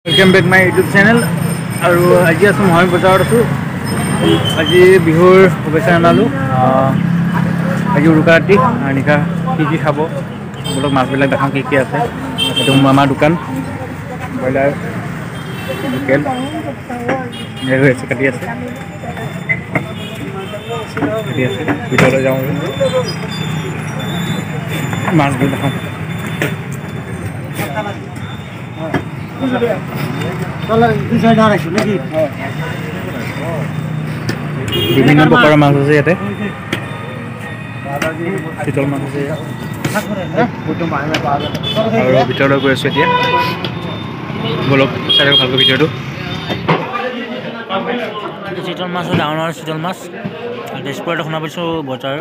Welcome back my YouTube channel. আৰু আজি আছো মই বজাৰত আছো। আজি বিহুৰ শুভেচ্ছা জনালো। আজি উৰুকা ৰাতি নিশা কি খাব বলক মাছবিলাক দেখাম কি আছে। এইটো আমাৰ দোকান ব্ৰইলাৰ লোকেল কাটি আছে ভিতৰলৈ যাওঁ মাছবোৰ দেখাম। বিভিন্ন প্ৰকাৰৰ মাছ আছে ইয়াতে শীতল মাছ আছে আৰু ভিতৰলৈ গৈ আছো এতিয়া বলক চাই ভালকৈ ভিডিঅ'টো। শীতল মাছ ডাঙৰ শীতল মাছ তেজপুৰতে শুনা পাইছোঁ বজাৰ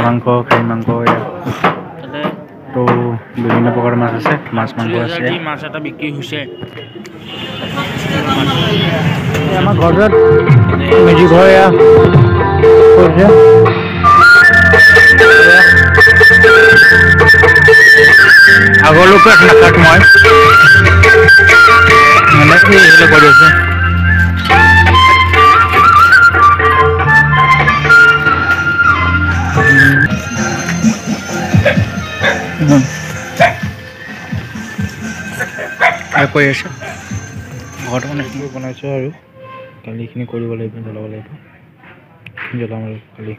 মাংস খাহী মাংস তাতে তো বিভিন্ন প্ৰকাৰৰ মাছ আছে মাছ মাংস আছে। মাছ এটা বিক্ৰী হৈছে আমাৰ ঘৰত মেজি ঘৰ আগৰলৈকে নাকাট মই কৰি আছে। কৈ আছে ঘৰত মানে বনাইছোঁ আৰু কালিখিনি কৰিব লাগিব জ্বলাব লাগিব জ্বলাম আৰু কালি